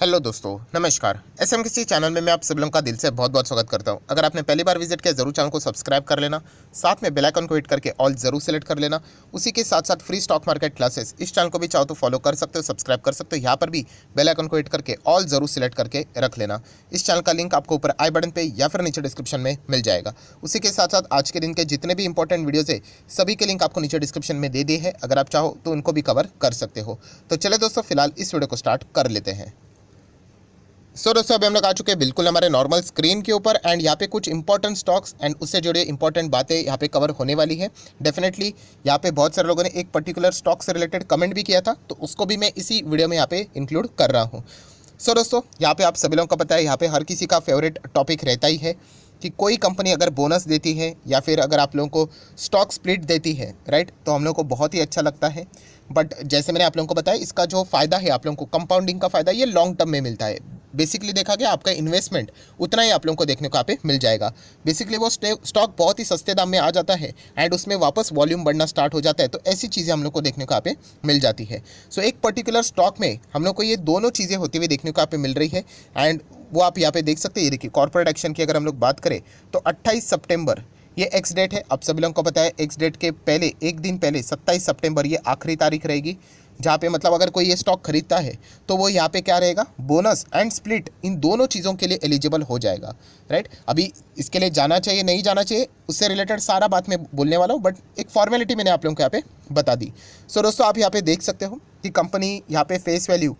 Hello दोस्तों, नमस्कार। SMKC channel में मैं आप सब लोगों का दिल से बहुत बहुत स्वागत करता हूं। अगर आपने पहली बार विजिट किया जरूर चैनल को सब्सक्राइब कर लेना, साथ में बेल आइकन को हिट करके ऑल जरूर सेलेक्ट कर लेना। उसी के साथ साथ फ्री स्टॉक मार्केट क्लासेस इस चैनल को भी चाहो तो फॉलो कर सकते हो, सब्सक्राइब कर सकते हो। यहाँ पर भी बेल आइकन को हिट करके ऑल जरूर सेलेक्ट करके रख लेना। इस चैनल का लिंक आपको ऊपर आई बटन पे या फिर नीचे डिस्क्रिप्शन में मिल जाएगा। उसी के साथ साथ आज के दिन के जितने भी इंपॉर्टेंट वीडियोज है सभी के लिंक आपको नीचे डिस्क्रिप्शन में दे दिए है, अगर आप चाहो तो उनको भी कवर कर सकते हो। तो चले दोस्तों, फिलहाल इस वीडियो को स्टार्ट कर लेते हैं। दोस्तों, अभी हम लोग आ चुके हैं बिल्कुल हमारे नॉर्मल स्क्रीन के ऊपर एंड यहाँ पे कुछ इंपॉर्टेंट स्टॉक्स एंड उससे जुड़े इंपॉर्टेंट बातें यहाँ पे कवर होने वाली है। डेफिनेटली यहाँ पे बहुत सारे लोगों ने एक पर्टिकुलर स्टॉक से रिलेटेड कमेंट भी किया था, तो उसको भी मैं इसी वीडियो में यहाँ पे इंक्लूड कर रहा हूँ। दोस्तों, यहाँ पे आप सभी लोगों को पता है, यहाँ पे हर किसी का फेवरेट टॉपिक रहता ही है कि कोई कंपनी अगर बोनस देती है या फिर अगर आप लोगों को स्टॉक स्प्लिट देती है, राइट, तो हम लोगों को बहुत ही अच्छा लगता है। बट जैसे मैंने आप लोगों को बताया, इसका जो फ़ायदा है आप लोगों को कंपाउंडिंग का फ़ायदा ये लॉन्ग टर्म में मिलता है। बेसिकली देखा गया आपका इन्वेस्टमेंट उतना ही आप लोगों को देखने को यहाँ पे मिल जाएगा। बेसिकली वो स्टॉक बहुत ही सस्ते दाम में आ जाता है एंड उसमें वापस वॉल्यूम बढ़ना स्टार्ट हो जाता है, तो ऐसी चीज़ें हम लोग को देखने को यहाँ पे मिल जाती है। सो एक पर्टिकुलर स्टॉक में हम लोग को ये दोनों चीज़ें होती हुई देखने को यहाँ पे मिल रही है एंड वो आप यहाँ पे देख सकते हैं। ये देखिए, कॉर्पोरेट एक्शन की अगर हम लोग बात करें तो 28 सितंबर ये एक्स डेट है। आप सभी लोगों को पता है एक्स डेट के पहले एक दिन पहले 27 सितंबर ये आखिरी तारीख रहेगी, जहाँ पे मतलब अगर कोई ये स्टॉक खरीदता है तो वो यहाँ पे क्या रहेगा, बोनस एंड स्प्लिट इन दोनों चीज़ों के लिए एलिजिबल हो जाएगा, राइट। अभी इसके लिए जाना चाहिए नहीं जाना चाहिए उससे रिलेटेड सारा बात मैं बोलने वाला हूँ, बट एक फॉर्मेलिटी मैंने आप लोगों को यहाँ पे बता दी। दोस्तों, आप यहाँ पे देख सकते हो कि कंपनी यहाँ पे फेस वैल्यू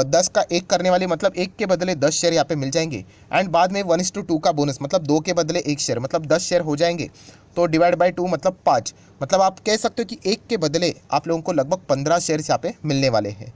10 का 1 करने वाली, मतलब 1 के बदले 10 शेयर यहाँ पे मिल जाएंगे एंड बाद में 1:2 का बोनस, मतलब 2 के बदले 1 शेयर, मतलब 10 शेयर हो जाएंगे। तो डिवाइड बाय 2 मतलब 5, मतलब आप कह सकते हो कि 1 के बदले आप लोगों को लगभग 15 शेयर्स यहाँ पे मिलने वाले हैं।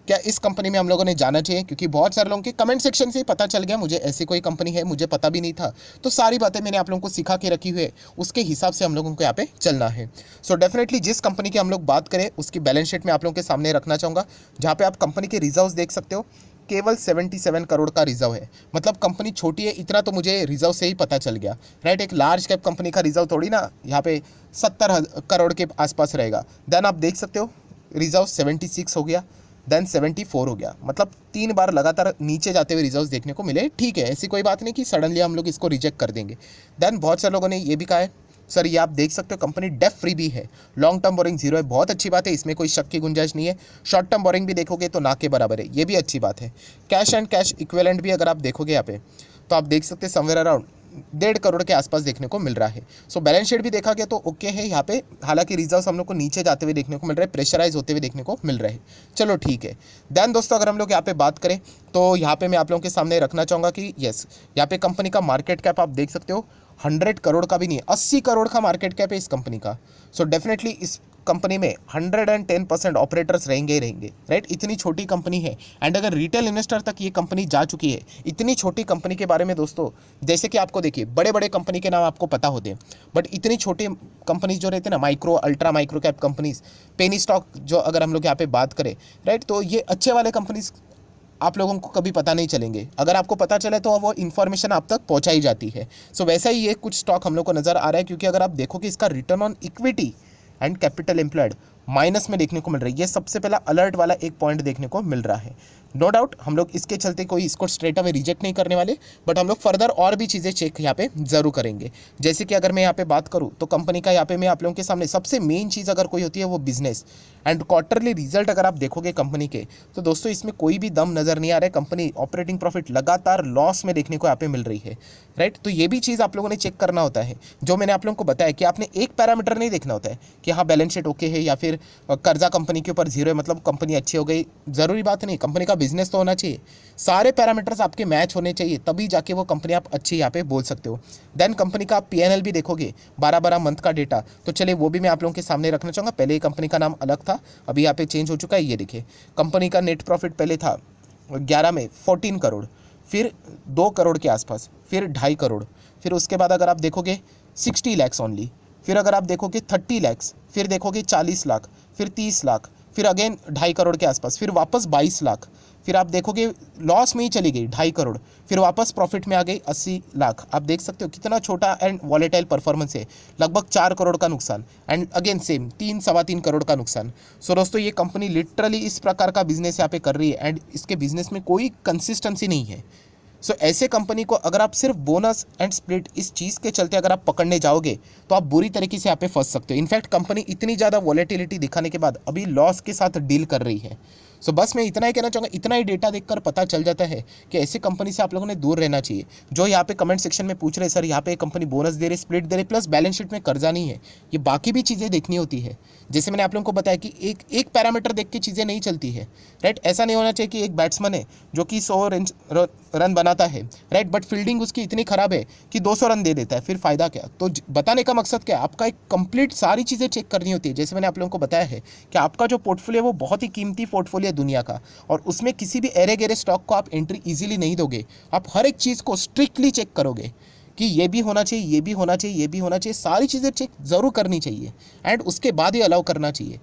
क्या इस कंपनी में हम लोगों ने जाना चाहिए? क्योंकि बहुत सारे लोगों के कमेंट सेक्शन से ही पता चल गया मुझे ऐसी कोई कंपनी है, मुझे पता भी नहीं था। तो सारी बातें मैंने आप लोगों को सिखा के रखी हुई है, उसके हिसाब से हम लोगों को यहाँ पे चलना है। डेफिनेटली जिस कंपनी की हम लोग बात करें उसकी बैलेंस शीट में आप लोगों के सामने रखना चाहूँगा, जहाँ पे आप कंपनी के रिजर्व्स देख सकते हो। केवल 77 करोड़ का रिजर्व है, मतलब कंपनी छोटी है, इतना तो मुझे रिजर्व से ही पता चल गया, राइट। एक लार्ज कैप कंपनी का रिजर्व थोड़ी ना यहाँ पे 70 करोड़ के आसपास रहेगा। देन आप देख सकते हो रिजर्व 76 हो गया, देन 74 हो गया, मतलब 3 बार लगातार नीचे जाते हुए रिजल्ट्स देखने को मिले। ठीक है, ऐसी कोई बात नहीं कि सडनली हम लोग इसको रिजेक्ट कर देंगे। देन बहुत सारे लोगों ने ये भी कहा है सर ये आप देख सकते हो कंपनी डेफ फ्री भी है, लॉन्ग टर्म बोरिंग जीरो है। बहुत अच्छी बात है, इसमें कोई शक की गुंजाइश नहीं है। शॉर्ट टर्म बोरिंग भी देखोगे तो ना के बराबर है, ये भी अच्छी बात है। कैश एंड कैश इक्विवेलेंट भी अगर आप देखोगे यहाँ पे तो आप देख सकते हैं समवेयर अराउंड 1.5 करोड़ के आसपास देखने को मिल रहा है। बैलेंस शीट भी देखा गया तो ओके है यहाँ पे। हालांकि रिजर्व्स हम लोग को नीचे जाते हुए देखने को मिल रहे हैं, प्रेशराइज होते हुए देखने को मिल रहे हैं। चलो ठीक है। देन दोस्तों, अगर हम लोग यहाँ पे बात करें तो यहाँ पे मैं आप लोगों के सामने रखना चाहूँगा कि यस, यहाँ पे कंपनी का मार्केट कैप आप देख सकते हो 100 करोड़ का भी नहीं है, 80 करोड़ का मार्केट कैप है इस कंपनी का। डेफिनेटली इस कंपनी में 110% ऑपरेटर्स रहेंगे ही रहेंगे, राइट। इतनी छोटी कंपनी है एंड अगर रिटेल इन्वेस्टर तक ये कंपनी जा चुकी है, इतनी छोटी कंपनी के बारे में दोस्तों, जैसे कि आपको देखिए बड़े बड़े कंपनी के नाम आपको पता होते हैं, बट इतनी छोटी कंपनीज जो रहते हैं ना, micro ultra micro cap companies, penny stock जो अगर हम लोग यहाँ पे बात करें, राइट, तो ये अच्छे वाले कंपनीज आप लोगों को कभी पता नहीं चलेंगे। अगर आपको पता चले तो वो इन्फॉर्मेशन आप तक पहुंचाई जाती है। वैसा ही ये कुछ स्टॉक हम लोग को नज़र आ रहा है, क्योंकि अगर आप देखो कि इसका return on equity and capital employed minus में देखने को मिल रही है। ये सबसे पहला अलर्ट वाला एक पॉइंट देखने को मिल रहा है। नो डाउट हम लोग इसके चलते कोई इसको स्ट्रेट अवे रिजेक्ट नहीं करने वाले, बट हम लोग फर्दर और भी चीज़ें चेक यहाँ पे जरूर करेंगे। जैसे कि अगर मैं यहाँ पे बात करूँ तो कंपनी का यहाँ पे मैं आप लोगों के सामने सबसे मेन चीज़ अगर कोई होती है वो बिजनेस एंड क्वार्टरली रिजल्ट अगर आप देखोगे कंपनी के, तो दोस्तों इसमें कोई भी दम नज़र नहीं आ रहा है। कंपनी ऑपरेटिंग प्रॉफिट लगातार लॉस में देखने को यहाँ पे मिल रही है, राइट। तो ये भी चीज़ आप लोगों ने चेक करना होता है। जो मैंने आप लोगों को बताया कि आपने एक पैरामीटर नहीं देखना होता है कि हाँ बैलेंस शीट ओके है या फिर कर्जा कंपनी के ऊपर जीरो है मतलब कंपनी अच्छी हो गई, ज़रूरी बात नहीं। कंपनी का बिजनेस तो होना चाहिए, सारे पैरामीटर्स आपके मैच होने चाहिए, तभी जाके वो कंपनी आप अच्छी यहाँ पे बोल सकते हो। देन कंपनी का आप पीएनएल भी देखोगे 12-12 मंथ का डेटा, तो चलिए वो भी मैं आप लोगों के सामने रखना चाहूँगा। पहले ही कंपनी का नाम अलग था, अभी यहाँ पे चेंज हो चुका है। ये देखिए कंपनी का नेट प्रॉफिट पहले था 11 में 14 करोड़, फिर 2 करोड़ के आसपास, फिर 2.5 करोड़, फिर उसके बाद अगर आप देखोगे 60 लैक्स ओनली, फिर अगर आप देखोगे 30 लैक्स, फिर देखोगे 40 लाख, फिर 30 लाख, फिर अगेन 2.5 करोड़ के आसपास, फिर वापस 22 लाख, फिर आप देखोगे लॉस में ही चली गई 2.5 करोड़, फिर वापस प्रॉफिट में आ गई 80 लाख। आप देख सकते हो कितना छोटा एंड वॉलेटाइल परफॉर्मेंस है, लगभग 4 करोड़ का नुकसान, एंड अगेन सेम 3 सवा 3 करोड़ का नुकसान। सो दोस्तों ये कंपनी लिटरली इस प्रकार का बिजनेस यहाँ पे कर रही है एंड इसके बिजनेस में कोई कंसिस्टेंसी नहीं है। सो ऐसे कंपनी को अगर आप सिर्फ बोनस एंड स्प्लिट इस चीज़ के चलते अगर आप पकड़ने जाओगे तो आप बुरी तरीके से यहाँ पे फंस सकते हो। इनफैक्ट कंपनी इतनी ज़्यादा वॉलेटिलिटी दिखाने के बाद अभी लॉस के साथ डील कर रही है। सो बस मैं इतना ही कहना चाहूँगा, इतना ही डेटा देखकर पता चल जाता है कि ऐसे कंपनी से आप लोगों ने दूर रहना चाहिए। जो यहाँ पे कमेंट सेक्शन में पूछ रहे सर यहाँ पे कंपनी बोनस दे रही, स्प्लिट दे रही, प्लस बैलेंस शीट में कर्जा नहीं है, ये बाकी भी चीज़ें देखनी होती है। जैसे मैंने आप लोगों को बताया कि एक पैरामीटर देख के चीज़ें नहीं चलती है, राइट। ऐसा नहीं होना चाहिए कि एक बैट्समैन है जो कि 100 रन बनाता है, राइट, बट फील्डिंग उसकी इतनी खराब है कि 200 रन दे देता है, फिर फ़ायदा क्या। तो बताने का मकसद क्या है, आपका एक कंप्लीट सारी चीज़ें चेक करनी होती है। जैसे मैंने आप लोगों को बताया है कि आपका जो पोर्टफोलियो है वो बहुत ही कीमती पोर्टफोलियो है दुनिया का, और उसमें किसी भी एरे गेरे स्टॉक को आप एंट्री इजीली नहीं दोगे। आप हर एक चीज़ को स्ट्रिक्टली चेक करोगे कि ये भी होना चाहिए, ये भी होना चाहिए, ये भी होना चाहिए, सारी चीज़ें चेक ज़रूर करनी चाहिए एंड उसके बाद ही अलाउ करना चाहिए,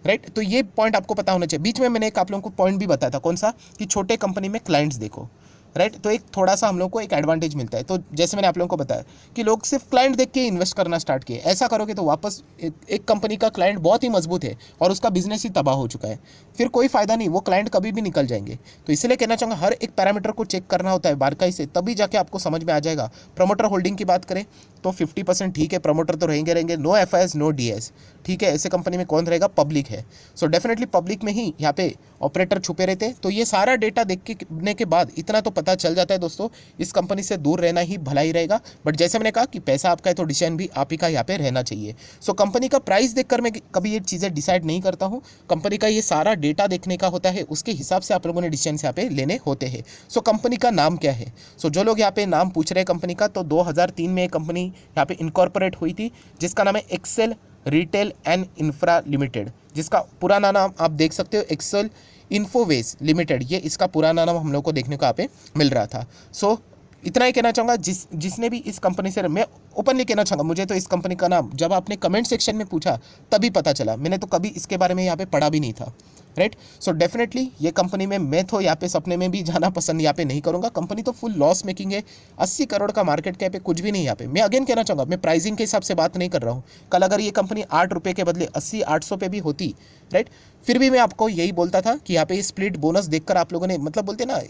राइट। तो ये पॉइंट आपको पता होना चाहिए। बीच में मैंने एक आप लोगों को पॉइंट भी बताया था, कौन सा, कि छोटे कंपनी में क्लाइंट्स देखो, राइट। तो एक थोड़ा सा हम लोग को एक एडवांटेज मिलता है। तो जैसे मैंने आप लोगों को बताया कि लोग सिर्फ क्लाइंट देख के इन्वेस्ट करना स्टार्ट किए, ऐसा करोगे तो वापस एक कंपनी का क्लाइंट बहुत ही मजबूत है और उसका बिजनेस ही तबाह हो चुका है, फिर कोई फायदा नहीं, वो क्लाइंट कभी भी निकल जाएंगे। तो इसलिए कहना चाहूँगा हर एक पैरामीटर को चेक करना होता है बारकाई से, तभी जाके आपको समझ में आ जाएगा। प्रमोटर होल्डिंग की बात करें तो 50% ठीक है, प्रमोटर तो रहेंगे, नो एफआईएस नो डीएस, ठीक है। ऐसे कंपनी में कौन रहेगा, पब्लिक है। सो डेफिनेटली पब्लिक में ही यहाँ पे ऑपरेटर छुपे रहते हैं। तो ये सारा डेटा देखने के बाद इतना तो पता चल जाता है दोस्तों, इस कंपनी से दूर रहना ही भला ही रहेगा। बट जैसे मैंने कहा कि पैसा आपका है तो डिसीजन भी आप ही का यहाँ पे रहना चाहिए। सो कंपनी का प्राइस देखकर मैं कभी ये चीज़ें डिसाइड नहीं करता हूँ, कंपनी का ये सारा डेटा देखने का होता है, उसके हिसाब से आप लोगों ने डिसीजन यहाँ पे लेने होते हैं। सो कंपनी का नाम क्या है, सो जो लोग यहाँ पे नाम पूछ रहे हैं कंपनी का, तो 2003 में एक कंपनी यहाँ पे इनकॉर्पोरेट हुई थी जिसका नाम है Excel retail and infra limited, जिसका पुराना नाम आप देख सकते हो एक्सेल इन्फोवेस लिमिटेड, ये इसका पुराना नाम हम लोग को देखने को यहाँ पे मिल रहा था। सो इतना ही कहना चाहूँगा, जिसने भी इस कंपनी से, मैं ओपनली कहना चाहूँगा, मुझे तो इस कंपनी का नाम जब आपने कमेंट सेक्शन में पूछा तभी पता चला, मैंने तो कभी इसके बारे में यहाँ पे पढ़ा भी नहीं था, राइट। सो डेफिनेटली ये कंपनी में मैं तो यहाँ पे सपने में भी जाना पसंद यहाँ पे नहीं करूँगा। कंपनी तो फुल लॉस मेकिंग है, 80 करोड़ का मार्केट कैप है, कुछ भी नहीं यहाँ पे। मैं अगेन कहना चाहूँगा, मैं प्राइसिंग के हिसाब से बात नहीं कर रहा हूँ। कल अगर ये कंपनी 8 रुपये के बदले 80-800 पे भी होती, राइट, फिर भी मैं आपको यही बोलता था कि यहाँ पे स्प्लिट बोनस देखकर आप लोगों ने, मतलब बोलते ना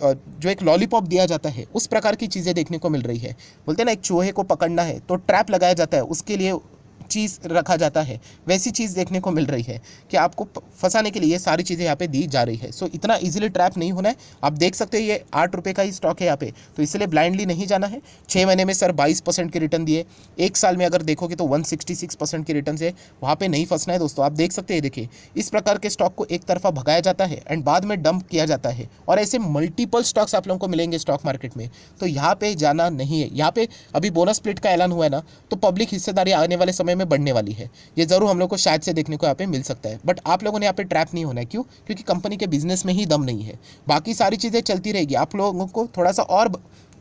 जो एक लॉलीपॉप दिया जाता है उस प्रकार की चीज़ें देखने को मिल रही है। बोलते ना एक चूहे को पकड़ना है तो ट्रैप लगाया जाता है, उसके लिए चीज़ रखा जाता है, वैसी चीज़ देखने को मिल रही है कि आपको फंसाने के लिए ये सारी चीज़ें यहाँ पे दी जा रही है। सो इतना इजीली ट्रैप नहीं होना है। आप देख सकते हो ये 8 रुपये का ही स्टॉक है यहाँ पे, तो इसलिए ब्लाइंडली नहीं जाना है। 6 महीने में सर 22% की रिटर्न दिए, एक साल में अगर देखोगे तो 166% की रिटर्न है, वहाँ पे नहीं फंसना है दोस्तों। आप देख सकते हैं, देखिए इस प्रकार के स्टॉक को एक तरफा भगाया जाता है एंड बाद में डंप किया जाता है, और ऐसे मल्टीपल स्टॉक्स आप लोगों को मिलेंगे स्टॉक मार्केट में, तो यहाँ पे जाना नहीं है। यहाँ पे अभी बोनस स्प्लिट का ऐलान हुआ है ना, तो पब्लिक हिस्सेदारी आने वाले समय में बढ़ने वाली है, ये जरूर हम लोग को शायद से देखने को यहाँ पे मिल सकता है। बट आप लोगों ने यहाँ पे ट्रैप नहीं होना है, क्यों, क्योंकि कंपनी के बिजनेस में ही दम नहीं है, बाकी सारी चीज़ें चलती रहेगी। आप लोगों को थोड़ा सा और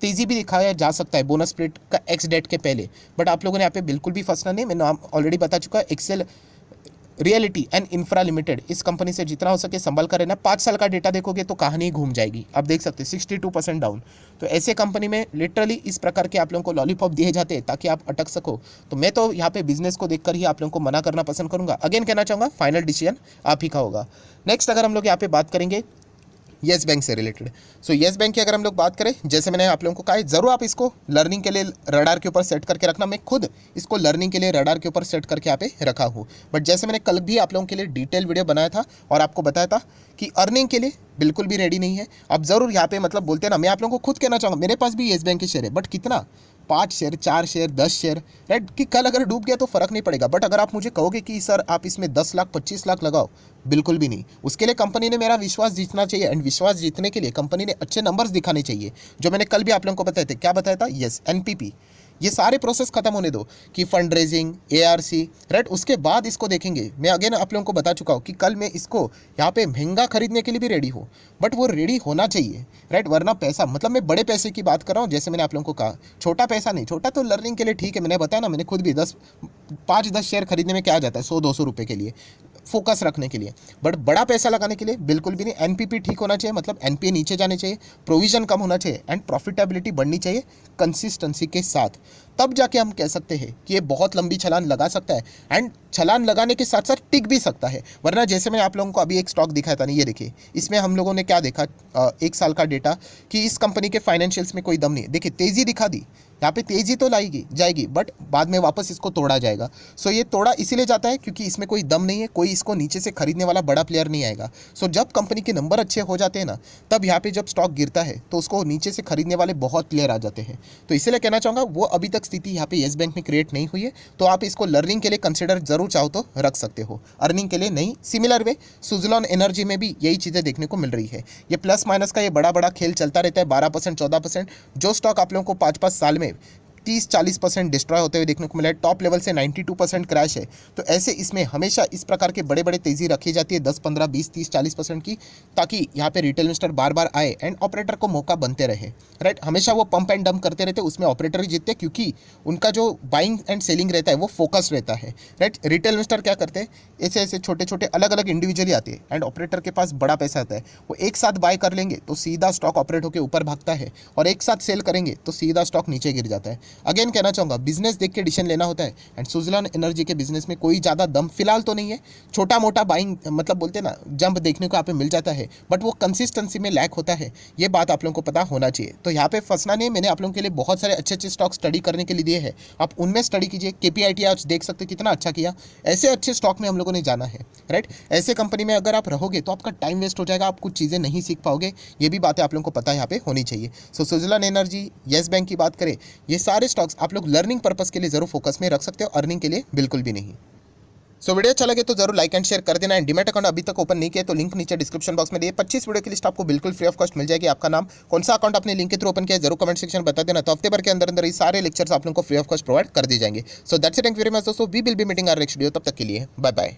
तेज़ी भी दिखाया जा सकता है बोनस स्प्लिट का एक्स डेट के पहले, बट आप लोगों ने यहाँ पे बिल्कुल भी फंसना नहीं। मैं नाम ऑलरेडी बता चुका है, Excel reality and infra limited, इस कंपनी से जितना हो सके संभल कर रहना। 5 साल का डेटा देखोगे तो कहानी घूम जाएगी। आप देख सकते हैं 62% डाउन। तो ऐसे कंपनी में लिटरली इस प्रकार के आप लोगों को लॉलीपॉप दिए जाते हैं ताकि आप अटक सको। तो मैं तो यहाँ पे बिजनेस को देखकर ही आप लोगों को मना करना पसंद करूँगा। अगेन कहना चाहूँगा, फाइनल डिसीजन आप ही का होगा। नेक्स्ट अगर हम लोग यहाँ पे बात करेंगे येस बैंक से रिलेटेड, सो येस बैंक की अगर हम लोग बात करें, जैसे मैंने आप लोगों को कहा ज़रूर आप इसको लर्निंग के लिए रडार के ऊपर सेट करके रखना। मैं खुद इसको लर्निंग के लिए रडार के ऊपर सेट करके यहाँ पे रखा हूँ। बट जैसे मैंने कल भी आप लोगों के लिए डिटेल वीडियो बनाया था और आपको बताया था कि अर्निंग के लिए बिल्कुल भी रेडी नहीं है। अब ज़रूर यहाँ पे मतलब बोलते हैं ना, मैं आप लोगों को खुद कहना चाहूँगा, मेरे पास भी येस बैंक के शेयर है, बट कितना, 5 शेयर, 4 शेयर, 10 शेयर, राइट, कि कल अगर डूब गया तो फ़र्क नहीं पड़ेगा। बट अगर आप मुझे कहोगे कि सर आप इसमें 10 लाख 25 लाख लगाओ, बिल्कुल भी नहीं। उसके लिए कंपनी ने मेरा विश्वास जीतना चाहिए, एंड विश्वास जीतने के लिए कंपनी ने अच्छे नंबर्स दिखाने चाहिए, जो मैंने कल भी आप लोगों को बताए थे। क्या बताया था, यस एनपीपी, ये सारे प्रोसेस खत्म होने दो कि फंड रेजिंग, एआरसी, राइट, उसके बाद इसको देखेंगे। मैं अगेन आप लोगों को बता चुका हूँ कि कल मैं इसको यहाँ पे महंगा खरीदने के लिए भी रेडी हूँ, बट वो रेडी होना चाहिए, राइट, वरना पैसा, मतलब मैं बड़े पैसे की बात कर रहा हूँ। जैसे मैंने आप लोगों को कहा छोटा पैसा नहीं, छोटा तो लर्निंग के लिए ठीक है, मैंने बताया ना, मैंने खुद भी 5-10 शेयर खरीदने में क्या आ जाता है, 100-200 रुपये के लिए, फोकस रखने के लिए, बट बड़ा पैसा लगाने के लिए बिल्कुल भी नहीं। एनपीपी ठीक होना चाहिए, मतलब एनपीए नीचे जाने चाहिए, प्रोविजन कम होना चाहिए एंड प्रॉफिटेबिलिटी बढ़नी चाहिए कंसिस्टेंसी के साथ। तब जाके हम कह सकते हैं कि ये बहुत लंबी छलांग लगा सकता है एंड छलांग लगाने के साथ साथ टिक भी सकता है। वरना जैसे मैं आप लोगों को अभी एक स्टॉक दिखाया था ना, ये देखिए, इसमें हम लोगों ने क्या देखा, एक साल का डेटा, कि इस कंपनी के फाइनेंशियल्स में कोई दम नहीं है। देखिए तेजी दिखा दी, यहाँ पे तेजी तो लाएगी जाएगी, बट बाद में वापस इसको तोड़ा जाएगा। सो ये तोड़ा इसीलिए जाता है क्योंकि इसमें कोई दम नहीं है, कोई इसको नीचे से खरीदने वाला बड़ा प्लेयर नहीं आएगा। सो जब कंपनी के नंबर अच्छे हो जाते हैं ना, तब यहाँ पे जब स्टॉक गिरता है तो उसको नीचे से खरीदने वाले बहुत प्लेयर आ जाते हैं। तो इसीलिए कहना चाहूँगा वो अभी तक स्थिति यहाँ पे येस बैंक में क्रिएट नहीं हुई है, तो आप इसको लर्निंग के लिए कंसिडर जरूर चाहो तो रख सकते हो, अर्निंग के लिए नहीं। सिमिलर वे सुजलॉन एनर्जी में भी यही चीज़ें देखने को मिल रही है। ये प्लस माइनस का ये बड़ा बड़ा खेल चलता रहता है, 12% 14%। जो स्टॉक आप लोगों को 5-5 साल में 30-40% डिस्ट्रॉय होते हुए देखने को मिला है, टॉप लेवल से 92% क्रैश है। तो ऐसे इसमें हमेशा इस प्रकार के बड़े बड़े तेज़ी रखी जाती है 10, 15, 20, 30, 40% की, ताकि यहाँ पे रिटेल इन्वेस्टर बार बार आए एंड ऑपरेटर को मौका बनते रहे, राइट। हमेशा वो पंप एंड डंप करते रहते, उसमें ऑपरेटर ही जीतते क्योंकि उनका जो बाइंग एंड सेलिंग रहता है वो फोकस रहता है, राइट। रिटेल इन्वेस्टर क्या करते हैं, ऐसे ऐसे छोटे छोटे अलग अलग इंडिविजुअली आते हैं एंड ऑपरेटर के पास बड़ा पैसा आता है, वो एक साथ बाय कर लेंगे तो सीधा स्टॉक ऑपरेट होकर ऊपर भागता है, और एक साथ सेल करेंगे तो सीधा स्टॉक नीचे गिर जाता है। अगेन कहना चाहूँगा, बिजनेस देख के डिसीजन लेना होता है एंड सुजलॉन एनर्जी के बिजनेस में कोई ज़्यादा दम फिलहाल तो नहीं है। छोटा मोटा बाइंग, मतलब बोलते हैं ना, जंप देखने को यहाँ पे मिल जाता है, बट वो कंसिस्टेंसी में लैक होता है। ये बात आप लोगों को पता होना चाहिए। तो यहाँ पे फंसना नहीं, मैंने आप लोगों के लिए बहुत सारे अच्छे अच्छे स्टॉक स्टडी करने के लिए दिए हैं, आप उनमें स्टडी कीजिए। KPIT आज देख सकते हो कितना अच्छा किया। ऐसे अच्छे स्टॉक में हम लोगों ने जाना है, राइट। ऐसे कंपनी में अगर आप रहोगे तो आपका टाइम वेस्ट हो जाएगा, आप कुछ चीज़ें नहीं सीख पाओगे। ये भी बातें आप लोगों को पता यहाँ पे होनी चाहिए। सो सुजलॉन एनर्जी, येस बैंक की बात करें, ये सारे स्टॉक्स आप लोग लर्निंग पर्पस के लिए जरूर फोकस में रख सकते हो, अर्निंग के लिए बिल्कुल भी नहीं। सो वीडियो अच्छा लगे तो जरूर लाइक एंड शेयर कर देना एंड डीमैट अकाउंट अभी तक ओपन नहीं किया तो लिंक नीचे डिस्क्रिप्शन बॉक्स में दिए 25 वीडियो की लिस्ट आपको बिल्कुल फ्री ऑफ कॉस्ट मिल जाएगी। आपका नाम, कौन सा अकाउंट आपने लिंक के थ्रू ओपन किया है जरूर कमेंट सेक्शन में बता देना, तो हफ्ते भर के अंदर अंदर ये सारे लेक्चर्स आप लोगों को फ्री ऑफ कॉस्ट प्रोवाइड कर दिए जाएंगे। So that's it, thank you very much दोस्तों, we will be meeting our next video, तब तक के लिए बाय बाय।